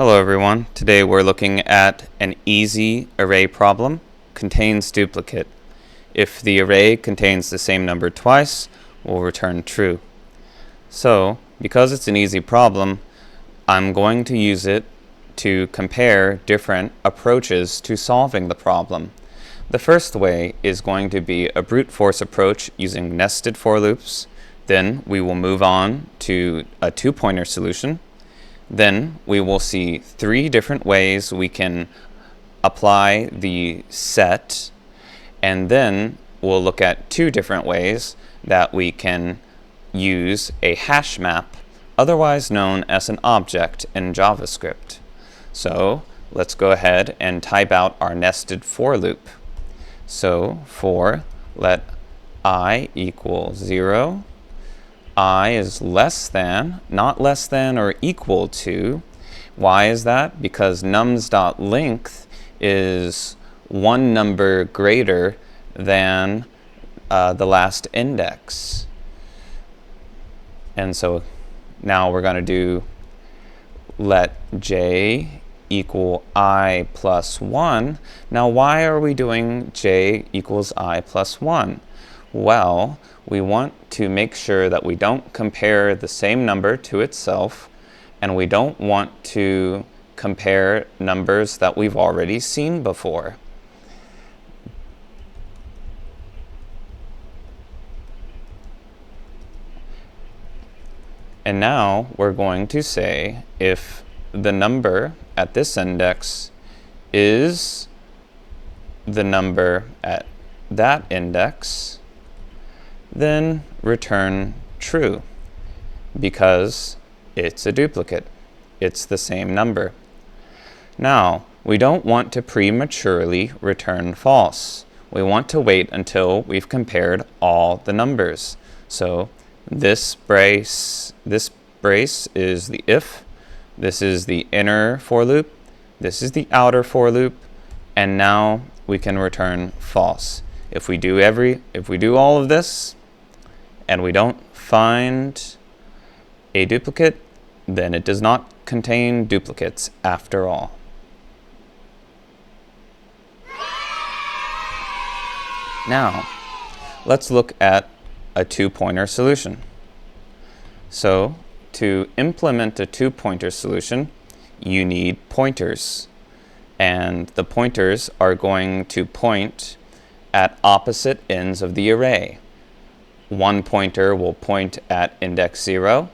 Hello everyone. Today we're looking at an easy array problem. Contains duplicate. If the array contains the same number twice, we'll return true. So, because it's an easy problem, I'm going to use it to compare different approaches to solving the problem. The first way is going to be a brute force approach using nested for loops. Then we will move on to a two-pointer solution. Then we will see three different ways we can apply the set, and then we'll look at two different ways that we can use a hash map, otherwise known as an object in JavaScript. So let's go ahead and type out our nested for loop. So for let I equal 0, I is less than, not less than or equal to. Why is that? Because nums.length is one number greater than the last index. And so now we're going to do let j equal I plus 1. Now why are we doing j equals I plus 1? Well, we want to make sure that we don't compare the same number to itself, and we don't want to compare numbers that we've already seen before. And now we're going to say if the number at this index is the number at that index, then return true, because it's a duplicate. It's the same number. Now, we don't want to prematurely return false. We want to wait until we've compared all the numbers. So this brace is the if, this is the inner for loop, this is the outer for loop, and now we can return false. If we do all of this, and we don't find a duplicate, then it does not contain duplicates after all. Now, let's look at a two-pointer solution. So, to implement a two-pointer solution, you need pointers. And the pointers are going to point at opposite ends of the array. One pointer will point at index 0,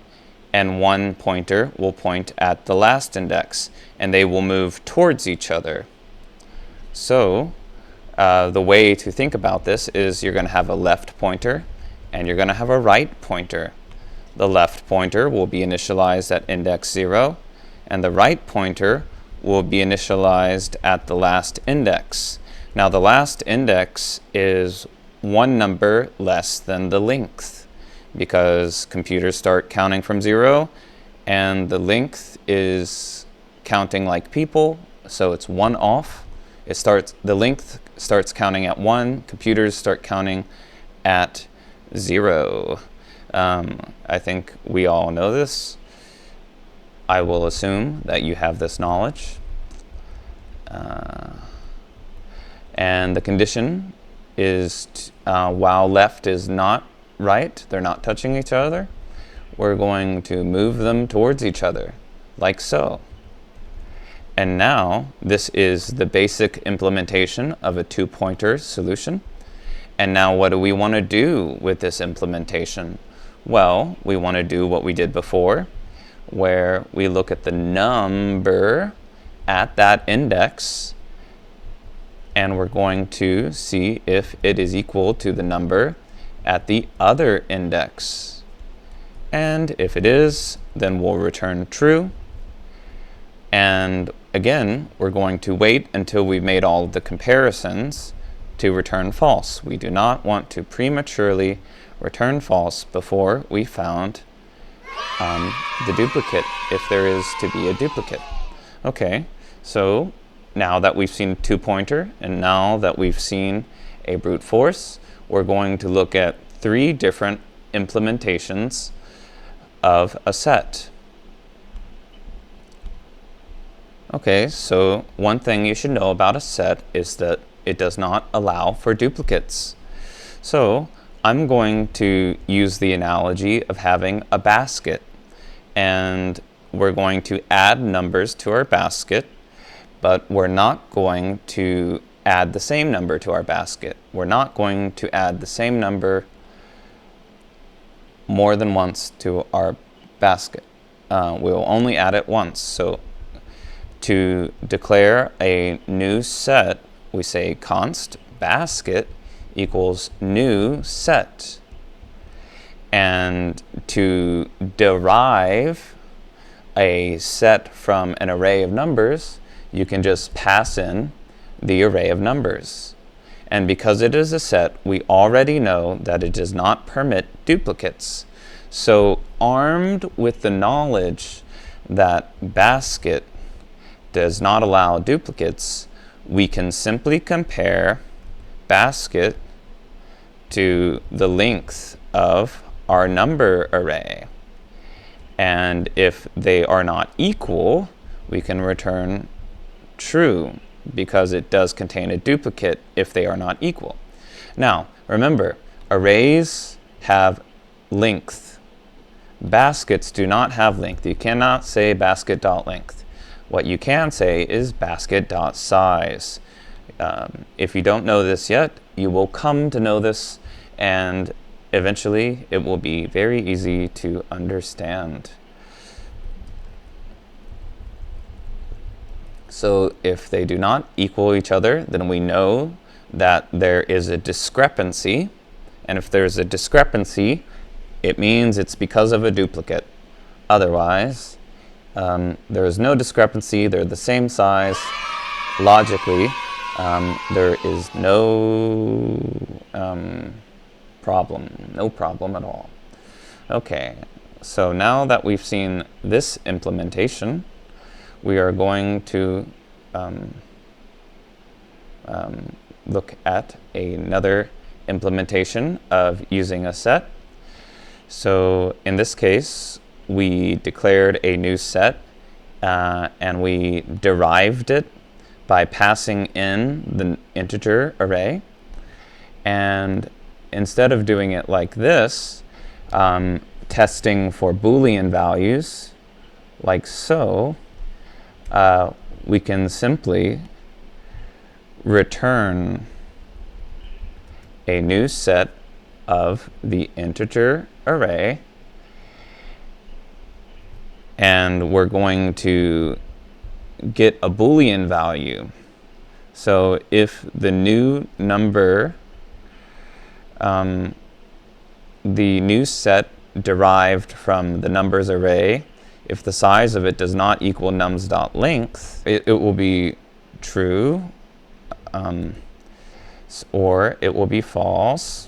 and one pointer will point at the last index, and they will move towards each other. So the way to think about this is you're going to have a left pointer, and you're going to have a right pointer. The left pointer will be initialized at index 0, and the right pointer will be initialized at the last index. Now the last index is one number less than the length, because computers start counting from 0, and the length is counting like people, so it's 1 off. The length starts counting at 1, computers start counting at 0. I think we all know this. I will assume that you have this knowledge. And the condition is while left is not right, they're not touching each other, we're going to move them towards each other, like so. And now, this is the basic implementation of a two-pointer solution. And now what do we want to do with this implementation? Well, we want to do what we did before, where we look at the number at that index, and we're going to see if it is equal to the number at the other index. And if it is, then we'll return true. And again, we're going to wait until we've made all of the comparisons to return false. We do not want to prematurely return false before we found the duplicate, if there is to be a duplicate. Okay, so now that we've seen two-pointer, and now that we've seen a brute force, we're going to look at three different implementations of a set. Okay, so one thing you should know about a set is that it does not allow for duplicates. So I'm going to use the analogy of having a basket, and we're going to add numbers to our basket, but we're not going to add the same number to our basket. We're not going to add the same number more than once to our basket. We'll only add it once. So to declare a new set, we say const basket equals new set. And to derive a set from an array of numbers, you can just pass in the array of numbers. And because it is a set, we already know that it does not permit duplicates. So armed with the knowledge that basket does not allow duplicates, we can simply compare basket to the length of our number array. And if they are not equal, we can return true, because it does contain a duplicate if they are not equal. Now, remember, arrays have length. Baskets do not have length. You cannot say basket.length. What you can say is basket.size. If you don't know this yet, you will come to know this, and eventually it will be very easy to understand. So if they do not equal each other, then we know that there is a discrepancy. And if there's a discrepancy, it means it's because of a duplicate. Otherwise, there is no discrepancy. They're the same size. Logically, there is no problem. No problem at all. Okay, so now that we've seen this implementation, we are going to look at another implementation of using a set. So in this case, we declared a new set and we derived it by passing in the integer array. And instead of doing it like this, testing for boolean values, like so, we can simply return a new set of the integer array, and we're going to get a boolean value. So if the new number, the new set derived from the numbers array, if the size of it does not equal nums.length, it will be true, or it will be false.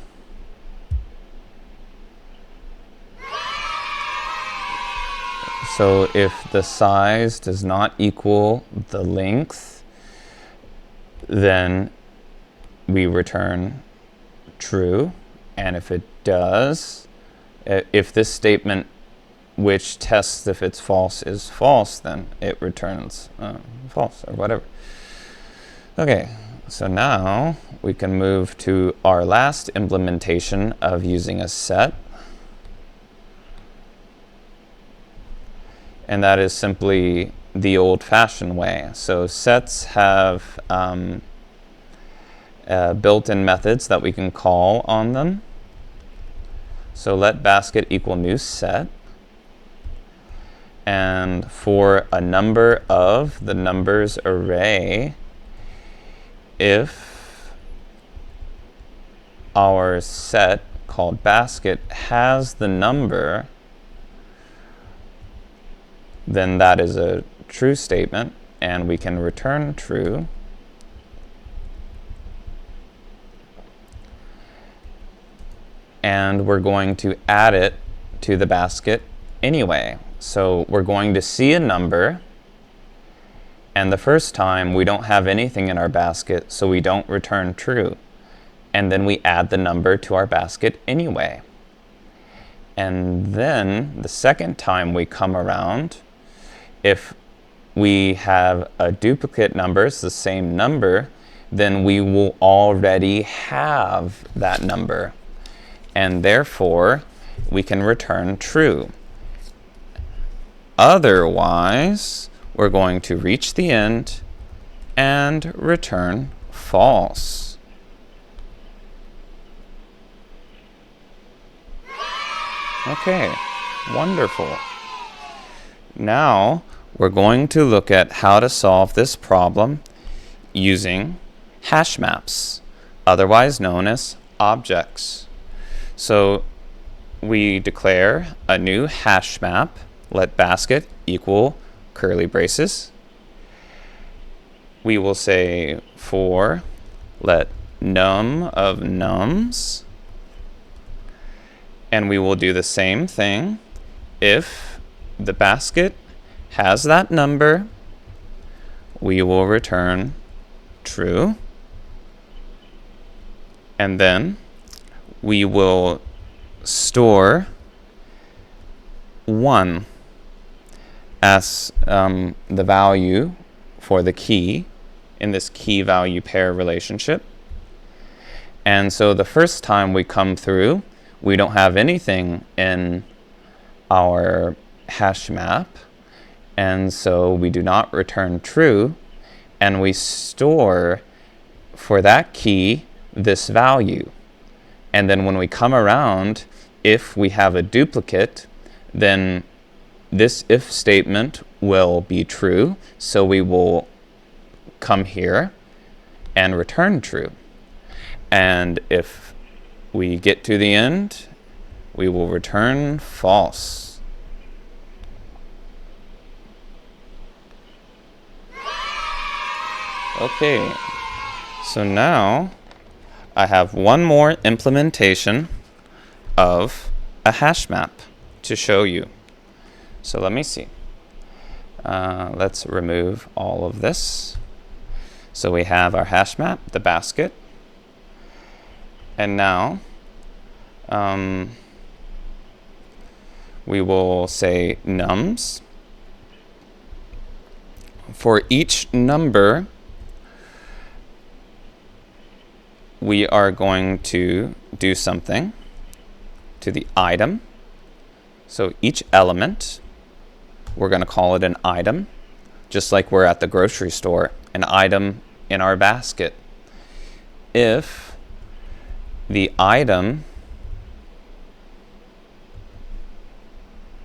So if the size does not equal the length, then we return true. And if it does, if this statement which tests if it's false is false, then it returns false or whatever. Okay, so now we can move to our last implementation of using a set. And that is simply the old-fashioned way. So sets have built-in methods that we can call on them. So let basket equal new set. And for a number of the numbers array, if our set called basket has the number, then that is a true statement, and we can return true. And we're going to add it to the basket anyway. So we're going to see a number, and the first time we don't have anything in our basket, so we don't return true. And then we add the number to our basket anyway. And then the second time we come around, if we have a duplicate number, it's the same number, then we will already have that number. And therefore, we can return true. Otherwise, we're going to reach the end and return false. Okay, wonderful. Now, we're going to look at how to solve this problem using hash maps, otherwise known as objects. So we declare a new hash map, let basket equal curly braces. We will say for let num of nums, and we will do the same thing if the basket has that number, we will return true. And then we will store 1 as the value for the key in this key value pair relationship. And so the first time we come through, we don't have anything in our hash map, and so we do not return true, and we store for that key this value. And then when we come around, if we have a duplicate, then this if statement will be true, so we will come here and return true. And if we get to the end, we will return false. Okay, so now I have one more implementation of a hash map to show you. So let me see. Let's remove all of this. So we have our hash map, the basket. And now we will say nums. For each number, we are going to do something to the item. So each element, we're going to call it an item, just like we're at the grocery store, an item in our basket. If the item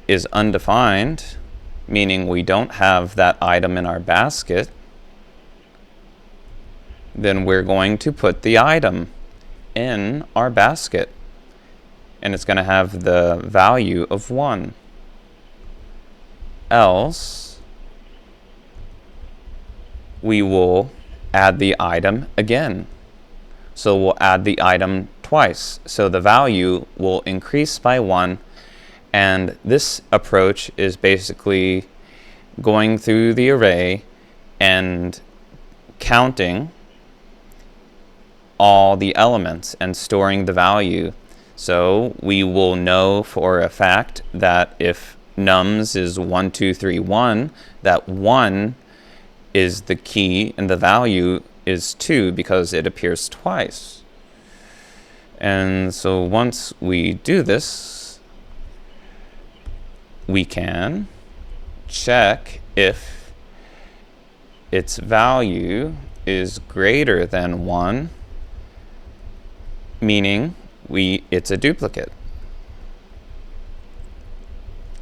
is undefined, meaning we don't have that item in our basket, then we're going to put the item in our basket, and it's going to have the value of 1. Else, we will add the item again. So we'll add the item twice. So the value will increase by 1. And this approach is basically going through the array and counting all the elements and storing the value. So we will know for a fact that if nums is 1, 2, 3, 1, that 1 is the key and the value is 2 because it appears twice. And so once we do this, we can check if its value is greater than 1, meaning it's a duplicate.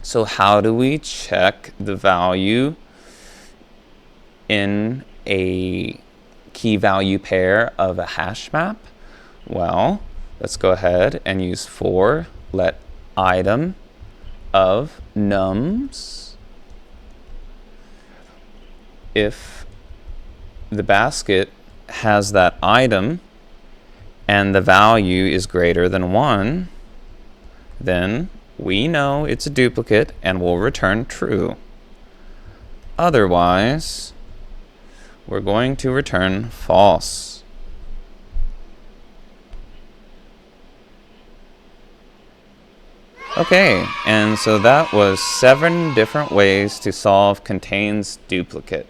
So how do we check the value in a key value pair of a hash map? Well, let's go ahead and use for let item of nums. If the basket has that item and the value is greater than 1, then we know it's a duplicate and we'll return true. Otherwise, we're going to return false. Okay, and so that was 7 different ways to solve contains duplicate.